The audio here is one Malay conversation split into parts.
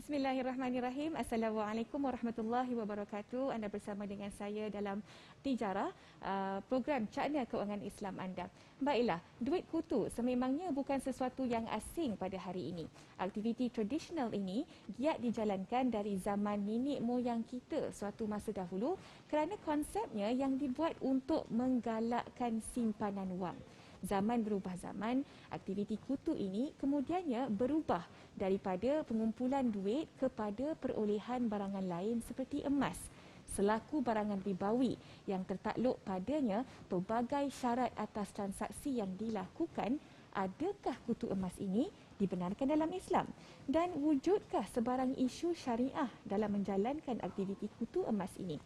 Bismillahirrahmanirrahim. Assalamualaikum warahmatullahi wabarakatuh. Anda bersama dengan saya dalam Tijarah, program Cakna Kewangan Islam anda. Baiklah, duit kutu sememangnya bukan sesuatu yang asing pada hari ini. Aktiviti tradisional ini giat dijalankan dari zaman nenek moyang kita suatu masa dahulu kerana konsepnya yang dibuat untuk menggalakkan simpanan wang. Zaman berubah zaman, aktiviti kutu ini kemudiannya berubah daripada pengumpulan duit kepada perolehan barangan lain seperti emas selaku barangan ribawi yang tertakluk padanya pelbagai syarat atas transaksi yang dilakukan. Adakah kutu emas ini dibenarkan dalam Islam? Dan wujudkah sebarang isu syariah dalam menjalankan aktiviti kutu emas ini?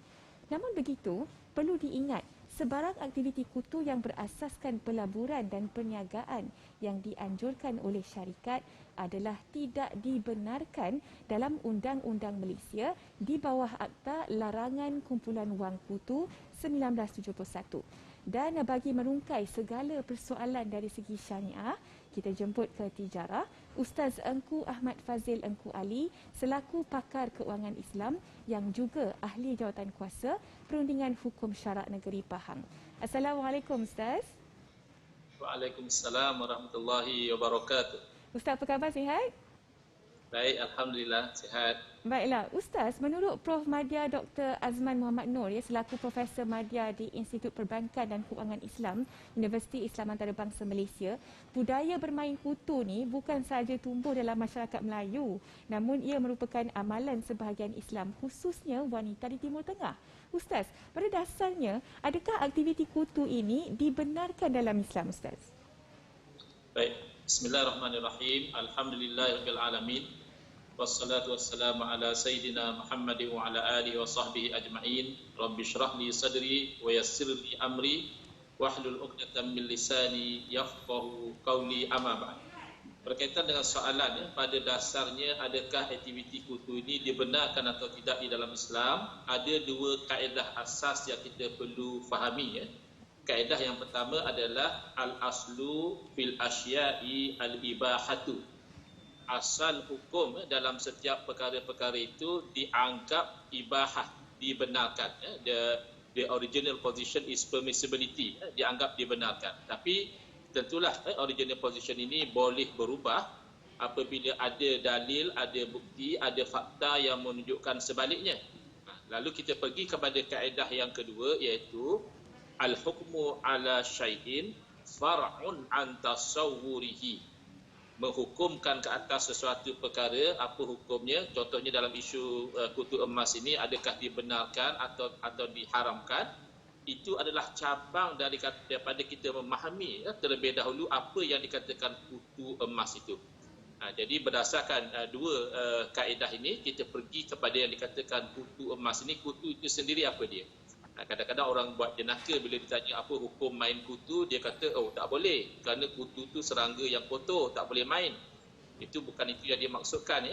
Namun begitu, perlu diingat sebarang aktiviti kutu yang berasaskan pelaburan dan perniagaan yang dianjurkan oleh syarikat adalah tidak dibenarkan dalam Undang-Undang Malaysia di bawah Akta Larangan Kumpulan Wang Kutu 1971. Dan bagi merungkai segala persoalan dari segi syariah, kita jemput ke Tijarah Ustaz Engku Ahmad Fazil Engku Ali selaku pakar keuangan Islam yang juga ahli jawatan kuasa Perundingan Hukum Syarak Negeri Pahang. Assalamualaikum Ustaz. Waalaikumsalam warahmatullahi wabarakatuh. Ustaz, apa khabar, sihat? Baik, alhamdulillah sihat. Baiklah, Ustaz, menurut Prof. Madya Dr. Azman Muhammad Nur, selaku Profesor Madya di Institut Perbankan dan Keuangan Islam, Universiti Islam Antarabangsa Malaysia, budaya bermain kutu ni bukan sahaja tumbuh dalam masyarakat Melayu, namun ia merupakan amalan sebahagian Islam, khususnya wanita di Timur Tengah. Ustaz, pada dasarnya, adakah aktiviti kutu ini dibenarkan dalam Islam, Ustaz? Baik, bismillahirrahmanirrahim. Alhamdulillahirabbil alamin. Wassalatu wassalamu ala sayyidina Muhammad wa ala alihi wa sahbihi ajma'in. Rabbi shrah li sadri wa yassir li amri wahlul 'uqdatam min lisani yafqahu qawli, amma ba'd. Berkaitan dengan soalan, pada dasarnya adakah aktiviti kutu ini dibenarkan atau tidak di dalam Islam? Ada dua kaedah asas yang kita perlu fahami. Kaedah yang pertama adalah al-aslu fil asya'i al-ibahatu. Asal hukum dalam setiap perkara-perkara itu dianggap ibahah, dibenarkan. The original position is permissibility, dianggap dibenarkan. Tapi tentulah original position ini boleh berubah apabila ada dalil, ada bukti, ada fakta yang menunjukkan sebaliknya. Lalu kita pergi kepada kaedah yang kedua, iaitu al-hukmu ala syai'in far'un an tasawwurihi. Menghukumkan ke atas sesuatu perkara, apa hukumnya? Contohnya dalam isu kutu emas ini, adakah dibenarkan atau diharamkan? Itu adalah cabang daripada kita memahami terlebih dahulu apa yang dikatakan kutu emas itu. Jadi berdasarkan dua kaedah ini, kita pergi kepada yang dikatakan kutu emas ini. Kutu itu sendiri apa dia? Kadang-kadang orang buat jenaka bila ditanya apa hukum main kutu, dia kata, oh tak boleh, kerana kutu tu serangga yang kotor, tak boleh main. Itu bukan itu yang dia maksudkan.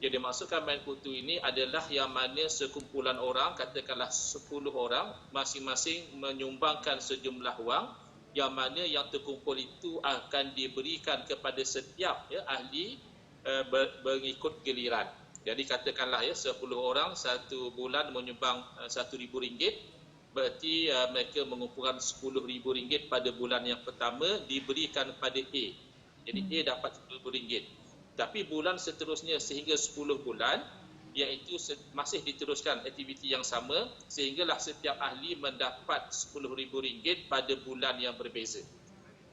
Yang dia maksudkan main kutu ini adalah yang mana sekumpulan orang, katakanlah 10 orang, masing-masing menyumbangkan sejumlah wang, yang mana yang terkumpul itu akan diberikan kepada setiap ahli mengikut giliran. Jadi katakanlah 10 orang satu bulan menyumbang RM1,000, berarti mereka mengumpulkan RM10,000 pada bulan yang pertama, diberikan pada A. Jadi A dapat RM10,000. Tapi bulan seterusnya sehingga 10 bulan, iaitu masih diteruskan aktiviti yang sama, sehinggalah setiap ahli mendapat RM10,000 pada bulan yang berbeza.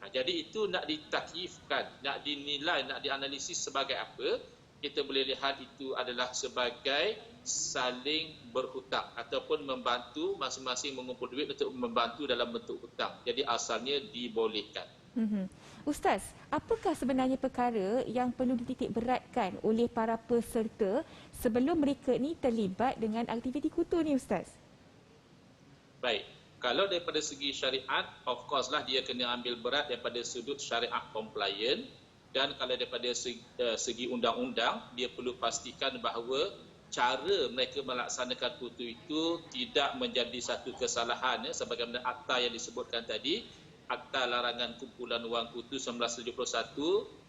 Jadi itu nak ditakyifkan, nak dinilai, nak dianalisis sebagai apa? Kita boleh lihat itu adalah sebagai saling berhutang ataupun membantu, masing-masing mengumpul duit untuk membantu dalam bentuk hutang. Jadi asalnya dibolehkan. Ustaz, apakah sebenarnya perkara yang perlu dititik beratkan oleh para peserta sebelum mereka ni terlibat dengan aktiviti kutu ni, Ustaz? Baik, kalau daripada segi syariat, of course lah dia kena ambil berat daripada sudut syariat compliant. Dan kalau daripada segi undang-undang, dia perlu pastikan bahawa cara mereka melaksanakan kutu itu tidak menjadi satu kesalahan, sebagaimana akta yang disebutkan tadi, Akta Larangan Kumpulan Wang Kutu 1971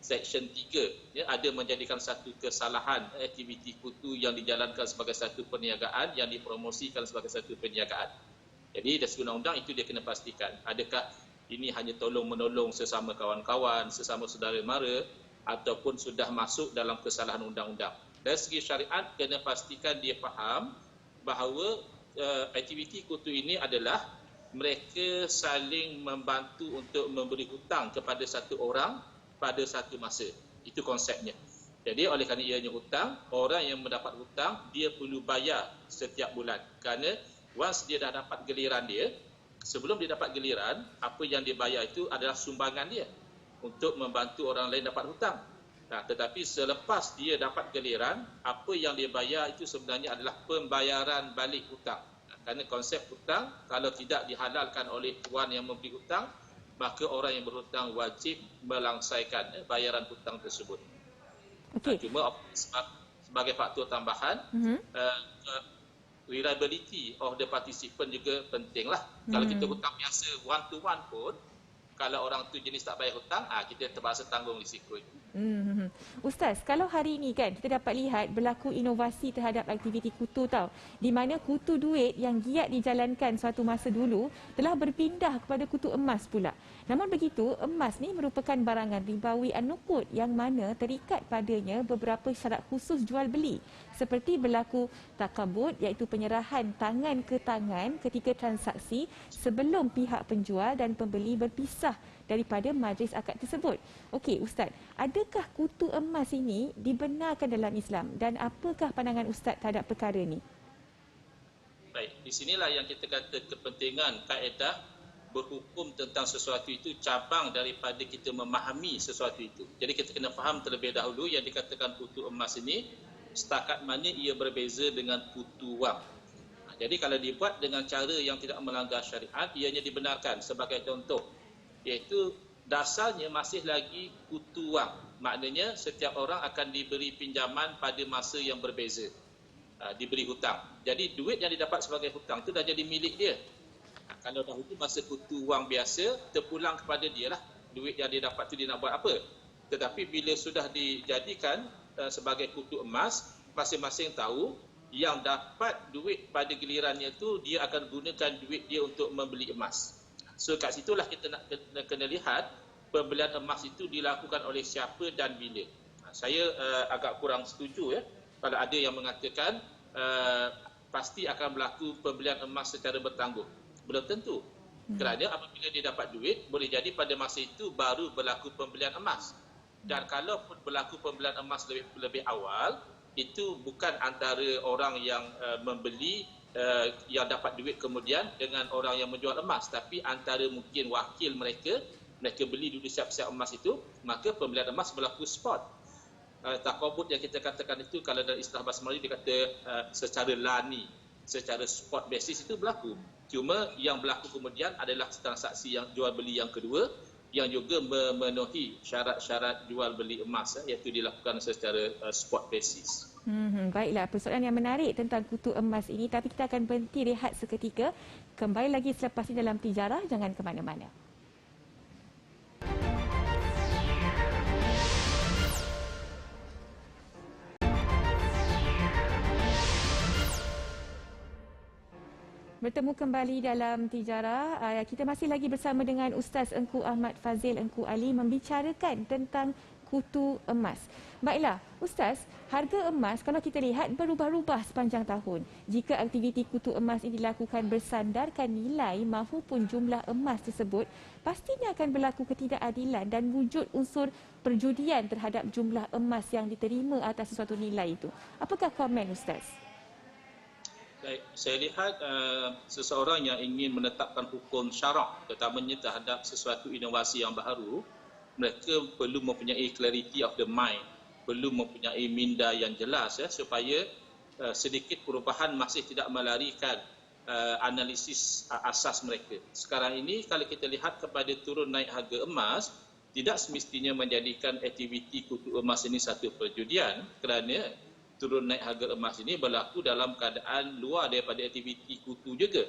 Seksyen 3 ada menjadikan satu kesalahan aktiviti kutu yang dijalankan sebagai satu perniagaan yang dipromosikan sebagai satu perniagaan. Jadi dari segi undang-undang itu dia kena pastikan adakah ini hanya tolong-menolong sesama kawan-kawan, sesama saudara mara ataupun sudah masuk dalam kesalahan undang-undang. Dari segi syariat kena pastikan dia faham bahawa aktiviti kutu ini adalah mereka saling membantu untuk memberi hutang kepada satu orang pada satu masa. Itu konsepnya. Jadi oleh kerana ianya hutang, orang yang mendapat hutang, dia perlu bayar setiap bulan. Kerana once dia dah dapat giliran dia, sebelum dia dapat giliran, apa yang dia bayar itu adalah sumbangan dia untuk membantu orang lain dapat hutang. Nah, tetapi selepas dia dapat giliran, apa yang dia bayar itu sebenarnya adalah pembayaran balik hutang. Kerana konsep hutang, kalau tidak dihalalkan oleh tuan yang memberi hutang, maka orang yang berhutang wajib melangsaikan bayaran hutang tersebut. Okay. Cuma sebagai faktor tambahan, reliability of the participant juga pentinglah. Kalau kita hutang biasa one to one pun, kalau orang tu jenis tak bayar hutang, kita terpaksa tanggung risiko itu. Ustaz, kalau hari ini kan kita dapat lihat berlaku inovasi terhadap aktiviti kutu tau, di mana kutu duit yang giat dijalankan suatu masa dulu telah berpindah kepada kutu emas pula. Namun begitu, emas ni merupakan barangan ribawi an-nuqud yang mana terikat padanya beberapa syarat khusus jual beli, seperti berlaku takabud iaitu penyerahan tangan ke tangan ketika transaksi sebelum pihak penjual dan pembeli berpisah daripada majlis akad tersebut. Okey Ustaz, adakah kutu emas ini dibenarkan dalam Islam dan apakah pandangan Ustaz terhadap perkara ini? Baik, di sinilah yang kita kata kepentingan kaedah berhukum tentang sesuatu itu cabang daripada kita memahami sesuatu itu. Jadi kita kena faham terlebih dahulu yang dikatakan kutu emas ini setakat mana ia berbeza dengan kutu wang. Jadi kalau dibuat dengan cara yang tidak melanggar syariat, ianya dibenarkan. Sebagai contoh, iaitu dasarnya masih lagi kutu wang. Maknanya setiap orang akan diberi pinjaman pada masa yang berbeza. Diberi hutang. Jadi duit yang didapat sebagai hutang itu dah jadi milik dia. Kalau dahulu masa kutu wang biasa, terpulang kepada dia lah. Duit yang dia dapat itu dia nak buat apa. Tetapi bila sudah dijadikan sebagai kutu emas, masing-masing tahu yang dapat duit pada gilirannya itu dia akan gunakan duit dia untuk membeli emas. So kat situlah kita nak kena lihat pembelian emas itu dilakukan oleh siapa dan bila. Saya agak kurang setuju kalau ada yang mengatakan pasti akan berlaku pembelian emas secara bertangguh. Belum tentu. Kerana apabila dia dapat duit, boleh jadi pada masa itu baru berlaku pembelian emas. Dan kalau pun berlaku pembelian emas lebih awal, itu bukan antara orang yang membeli yang dapat duit kemudian dengan orang yang menjual emas, tapi antara mungkin wakil mereka beli dulu siap-siap emas itu, maka pembelian emas berlaku spot. Takabud yang kita katakan itu kalau dalam istilah bahasa Melayu dia kata secara lani, secara spot basis itu berlaku. Cuma yang berlaku kemudian adalah transaksi yang jual beli yang kedua yang juga memenuhi syarat-syarat jual beli emas iaitu dilakukan secara spot basis. Baiklah, persoalan yang menarik tentang kutu emas ini, tapi kita akan berhenti rehat seketika. Kembali lagi selepas ini dalam Tijarah, jangan ke mana-mana. Bertemu kembali dalam Tijarah. Kita masih lagi bersama dengan Ustaz Engku Ahmad Fazil Engku Ali membicarakan tentang kutu emas. Baiklah, Ustaz, harga emas kalau kita lihat berubah-ubah sepanjang tahun. Jika aktiviti kutu emas ini dilakukan bersandarkan nilai mahupun jumlah emas tersebut, pastinya akan berlaku ketidakadilan dan wujud unsur perjudian terhadap jumlah emas yang diterima atas sesuatu nilai itu. Apakah komen Ustaz? Baik, saya lihat seseorang yang ingin menetapkan hukum syarak, terutamanya terhadap sesuatu inovasi yang baru, mereka perlu mempunyai clarity of the mind, perlu mempunyai minda yang jelas supaya sedikit perubahan masih tidak melarikan analisis asas mereka. Sekarang ini kalau kita lihat kepada turun naik harga emas, tidak semestinya menjadikan aktiviti kutu emas ini satu perjudian, kerana turun naik harga emas ini berlaku dalam keadaan luar daripada aktiviti kutu juga.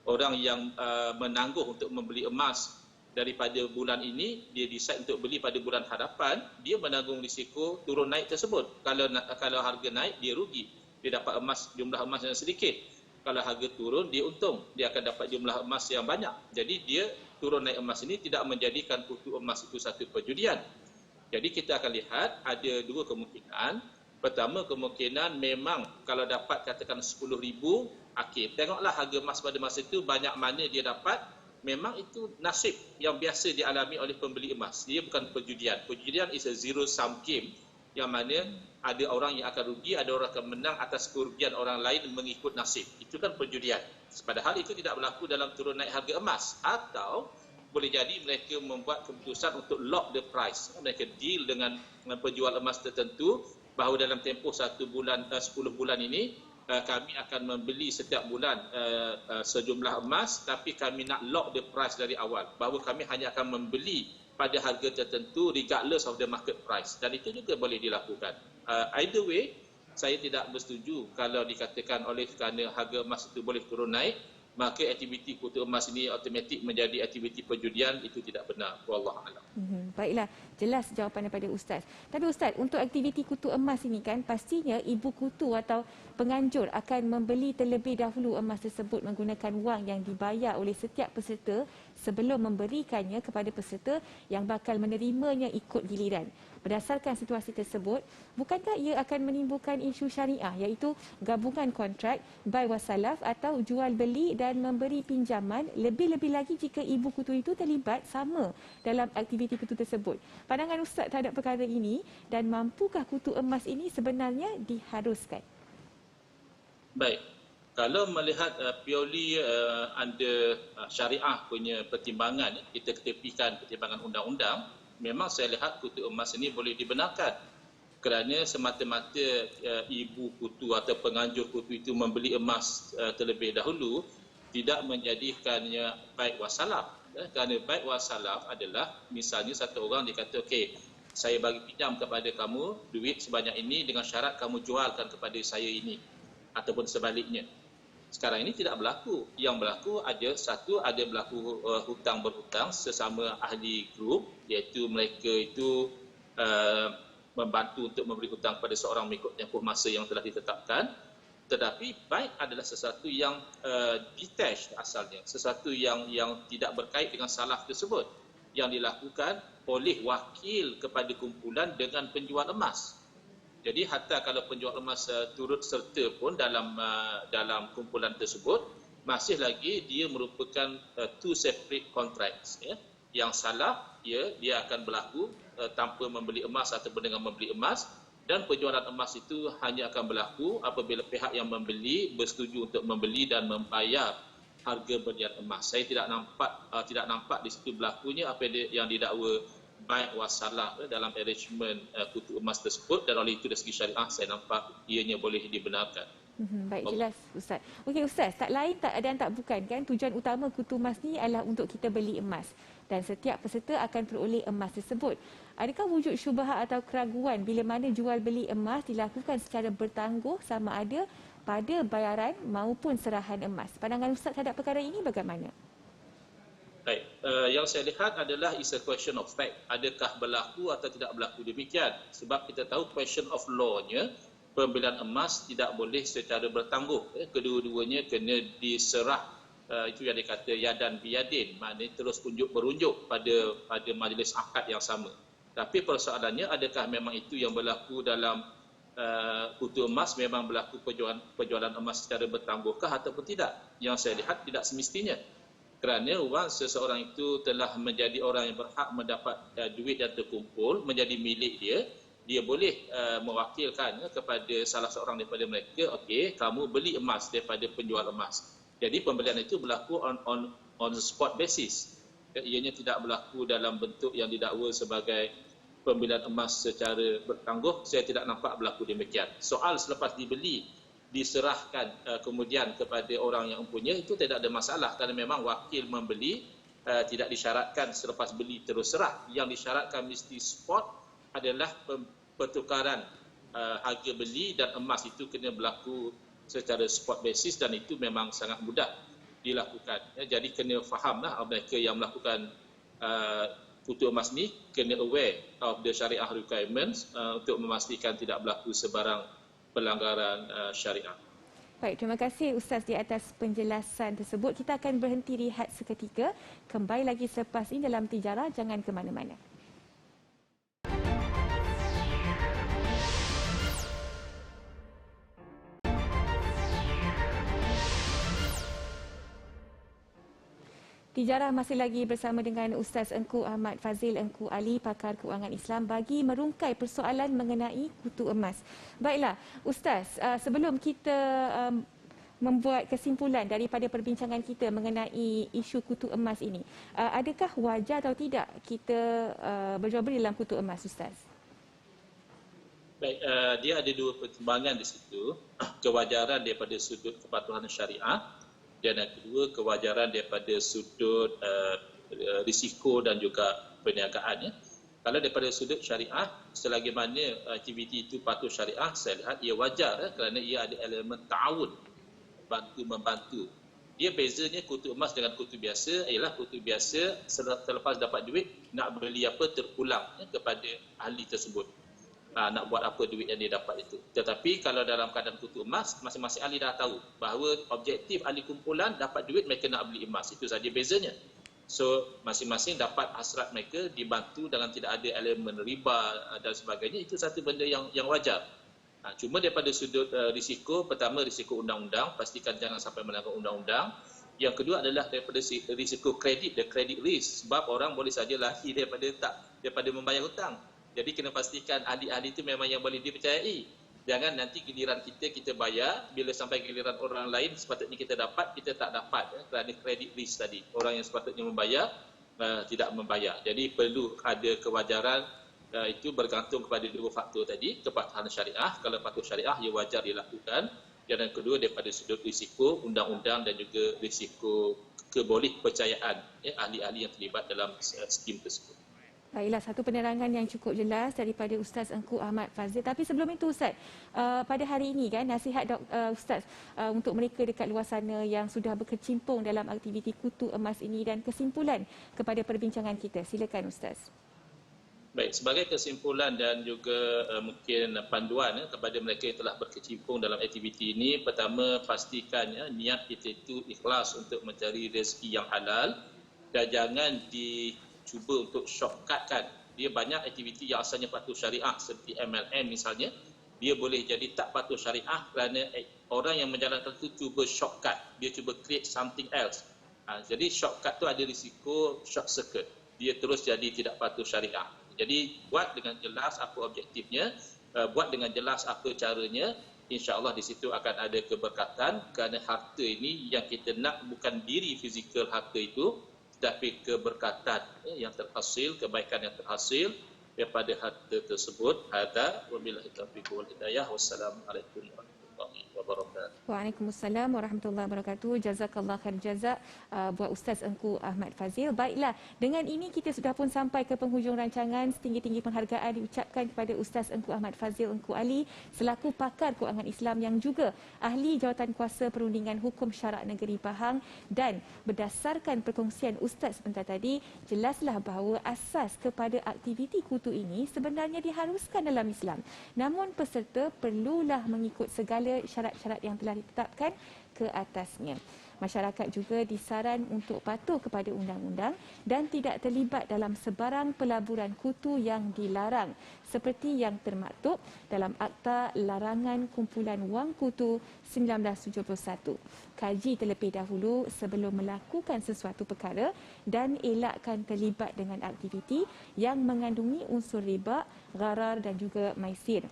Orang yang menangguh untuk membeli emas daripada bulan ini, dia decide untuk beli pada bulan hadapan, dia menanggung risiko turun naik tersebut. Kalau harga naik, dia rugi. Dia dapat jumlah emas yang sedikit. Kalau harga turun, dia untung. Dia akan dapat jumlah emas yang banyak. Jadi dia turun naik emas ini tidak menjadikan kutu emas itu satu perjudian. Jadi kita akan lihat ada dua kemungkinan. Pertama, kemungkinan memang kalau dapat katakan 10,000, okey, tengoklah harga emas pada masa itu banyak mana dia dapat. Memang itu nasib yang biasa dialami oleh pembeli emas. Dia bukan perjudian. Perjudian is a zero sum game, yang mana ada orang yang akan rugi, ada orang akan menang atas kerugian orang lain mengikut nasib. Itu kan perjudian. Padahal itu tidak berlaku dalam turun naik harga emas. Atau boleh jadi mereka membuat keputusan untuk lock the price. Mereka deal dengan penjual emas tertentu bahawa dalam tempoh 10 bulan ini kami akan membeli setiap bulan sejumlah emas, tapi kami nak lock the price dari awal, bahawa kami hanya akan membeli pada harga tertentu regardless of the market price, dan itu juga boleh dilakukan. Either way, saya tidak bersetuju kalau dikatakan oleh kerana harga emas itu boleh turun naik, maka aktiviti kutu emas ini automatik menjadi aktiviti perjudian. Itu tidak benar. Wallahualam. Baiklah, jelas jawapan daripada Ustaz. Tapi Ustaz, untuk aktiviti kutu emas ini kan pastinya ibu kutu atau penganjur akan membeli terlebih dahulu emas tersebut menggunakan wang yang dibayar oleh setiap peserta sebelum memberikannya kepada peserta yang bakal menerimanya ikut giliran. Berdasarkan situasi tersebut, bukankah ia akan menimbulkan isu syariah, iaitu gabungan kontrak buy wasalaf atau jual beli dan memberi pinjaman, lebih-lebih lagi jika ibu kutu itu terlibat sama dalam aktiviti kutu tersebut. Pandangan Ustaz terhadap perkara ini, dan mampukah kutu emas ini sebenarnya diharuskan? Baik. Kalau melihat purely under syariah punya pertimbangan, kita ketepikan pertimbangan undang-undang, memang saya lihat kutu emas ini boleh dibenarkan. Kerana semata-mata ibu kutu atau penganjur kutu itu membeli emas terlebih dahulu, tidak menjadikannya baik wasalaf. Kerana baik wasalaf adalah misalnya satu orang dia kata, okey, saya bagi pinjam kepada kamu duit sebanyak ini dengan syarat kamu jualkan kepada saya ini, ataupun sebaliknya. Sekarang ini tidak berlaku. Yang berlaku ada berlaku hutang berhutang sesama ahli grup, iaitu mereka itu membantu untuk memberi hutang kepada seorang mengikut tempoh masa yang telah ditetapkan. Tetapi baik adalah sesuatu yang detached asalnya, sesuatu yang tidak berkait dengan salaf tersebut, yang dilakukan oleh wakil kepada kumpulan dengan penjual emas. Jadi hatta kalau penjual emas turut serta pun dalam kumpulan tersebut, masih lagi dia merupakan two separate contracts. Yang salah, dia akan berlaku tanpa membeli emas ataupun dengan membeli emas, dan penjualan emas itu hanya akan berlaku apabila pihak yang membeli bersetuju untuk membeli dan membayar harga berlian emas. Saya tidak nampak di situ berlakunya apa yang didakwa baik wasalah dalam arrangement kutu emas tersebut, dan oleh itu dari segi syariah saya nampak ianya boleh dibenarkan. Baik, jelas Ustaz. Okey Ustaz, tak lain tak bukan kan tujuan utama kutu emas ni adalah untuk kita beli emas, dan setiap peserta akan peroleh emas tersebut. Adakah wujud syubhat atau keraguan bila mana jual beli emas dilakukan secara bertangguh sama ada pada bayaran maupun serahan emas? Pandangan Ustaz terhadap perkara ini bagaimana? Baik, yang saya lihat adalah is a question of fact. Adakah berlaku atau tidak berlaku demikian? Sebab kita tahu question of law-nya, pembelian emas tidak boleh secara bertangguh. Kedua-duanya kena diserah. Itu yang dikata yadan biyadin, maknanya terus berunjuk pada majlis akad yang sama. Tapi persoalannya, adakah memang itu yang berlaku dalam kutu emas, memang berlaku penjualan emas secara bertangguhkah ataupun tidak? Yang saya lihat tidak semestinya. Kerana once seseorang itu telah menjadi orang yang berhak mendapat duit yang terkumpul menjadi milik dia boleh mewakilkan kepada salah seorang daripada mereka, okey, kamu beli emas daripada penjual emas. Jadi pembelian itu berlaku on spot basis. Ianya tidak berlaku dalam bentuk yang didakwa sebagai pembelian emas secara bertangguh. Saya tidak nampak berlaku demikian. Soal selepas dibeli diserahkan kemudian kepada orang yang mempunyai, itu tidak ada masalah, kerana memang wakil membeli tidak disyaratkan selepas beli terus serah. Yang disyaratkan mesti spot adalah pertukaran harga beli dan emas itu kena berlaku secara spot basis, dan itu memang sangat mudah dilakukan. Jadi kena fahamlah mereka yang melakukan kutu emas ni kena aware of the syariah requirements untuk memastikan tidak berlaku sebarang pelanggaran syariah. Baik, terima kasih Ustaz di atas penjelasan tersebut. Kita akan berhenti rehat seketika. Kembali lagi selepas ini dalam Tijarah, jangan ke mana-mana. Tijarah masih lagi bersama dengan Ustaz Engku Ahmad Fazil Engku Ali, pakar keuangan Islam, bagi merungkai persoalan mengenai kutu emas. Baiklah, Ustaz, sebelum kita membuat kesimpulan daripada perbincangan kita mengenai isu kutu emas ini, adakah wajar atau tidak kita berjual beli dalam kutu emas, Ustaz? Baik, dia ada dua pertimbangan di situ. Kewajaran daripada sudut kepatuhan syariah, dan yang kedua kewajaran daripada sudut risiko dan juga perniagaan. Kalau daripada sudut syariah, selagi mana aktiviti itu patuh syariah, saya lihat ia wajar kerana ia ada elemen ta'awun, bantu-membantu. Dia bezanya kutu emas dengan kutu biasa ialah kutu biasa selepas dapat duit nak beli apa terpulang kepada ahli tersebut. Nak buat apa duit yang dia dapat itu. Tetapi kalau dalam keadaan kutu emas, masing-masing ahli dah tahu bahawa objektif ahli kumpulan dapat duit, mereka nak beli emas. Itu saja bezanya. So, masing-masing dapat hasrat mereka dibantu dengan tidak ada elemen riba dan sebagainya. Itu satu benda yang wajar. Cuma daripada sudut risiko, pertama risiko undang-undang, pastikan jangan sampai melanggar undang-undang. Yang kedua adalah daripada risiko kredit, the credit risk. Sebab orang boleh saja lari daripada membayar hutang. Jadi kena pastikan ahli-ahli itu memang yang boleh dipercayai. Jangan nanti giliran kita bayar, bila sampai giliran orang lain sepatutnya kita dapat, kita tak dapat kerana credit risk tadi. Orang yang sepatutnya membayar, tidak membayar. Jadi perlu ada kewajaran, itu bergantung kepada dua faktor tadi, kepatuhan syariah. Kalau patuh syariah, ia wajar dilakukan. Dan yang kedua daripada sudut risiko, undang-undang dan juga risiko keboleh percayaan ahli-ahli yang terlibat dalam skim tersebut. Baiklah, satu penerangan yang cukup jelas daripada Ustaz Engku Ahmad Fazil. Tapi sebelum itu Ustaz, pada hari ini kan nasihat Ustaz untuk mereka dekat luar sana yang sudah berkecimpung dalam aktiviti kutu emas ini dan kesimpulan kepada perbincangan kita. Silakan Ustaz. Baik, sebagai kesimpulan dan juga mungkin panduan kepada mereka yang telah berkecimpung dalam aktiviti ini, pertama pastikan niat kita itu ikhlas untuk mencari rezeki yang halal dan jangan cuba untuk shortcutkan. Dia banyak aktiviti yang asalnya patuh syariah seperti MLM misalnya, dia boleh jadi tak patuh syariah kerana orang yang menjalankan itu cuba shortcut, dia cuba create something else. Jadi shortcut tu ada risiko short circuit, dia terus jadi tidak patuh syariah. Jadi buat dengan jelas apa objektifnya, buat dengan jelas apa caranya, insya-Allah di situ akan ada keberkatan kerana harta ini yang kita nak bukan diri fizikal harta itu, tapi keberkatan yang terhasil, kebaikan yang terhasil daripada harta tersebut. Hadza wabillahi taufiq wal hidayah. Wassalamualaikum warahmatullahi wabarakatuh. Waalaikumsalam warahmatullahi wabarakatuh. Jazakallah khair jazak buat Ustaz Engku Ahmad Fazil. Baiklah, dengan ini kita sudah pun sampai ke penghujung rancangan. Setinggi-tinggi penghargaan diucapkan kepada Ustaz Engku Ahmad Fazil Engku Ali selaku pakar keuangan Islam yang juga ahli Jawatankuasa Perundingan Hukum Syarak Negeri Pahang. Dan berdasarkan perkongsian Ustaz sebentar tadi, jelaslah bahawa asas kepada aktiviti kutu ini sebenarnya diharuskan dalam Islam. Namun peserta perlulah mengikut segala syarat-syarat yang telah ditetapkan ke atasnya. Masyarakat juga disaran untuk patuh kepada undang-undang dan tidak terlibat dalam sebarang pelaburan kutu yang dilarang seperti yang termaktub dalam Akta Larangan Kumpulan Wang Kutu 1971. Kaji terlebih dahulu sebelum melakukan sesuatu perkara dan elakkan terlibat dengan aktiviti yang mengandungi unsur riba, gharar dan juga maisir.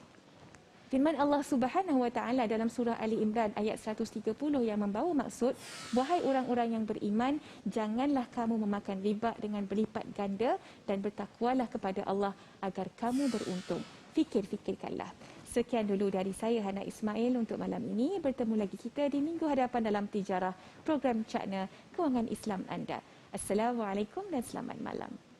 Firman Allah Subhanahu wa taala dalam surah Ali Imran ayat 130 yang membawa maksud, wahai orang-orang yang beriman, janganlah kamu memakan riba dengan berlipat ganda dan bertakwalah kepada Allah agar kamu beruntung. Fikir-fikirkanlah. Sekian dulu dari saya Hana Ismail untuk malam ini. Bertemu lagi kita di minggu hadapan dalam Tijarah, program Cakna Kewangan Islam anda. Assalamualaikum dan selamat malam.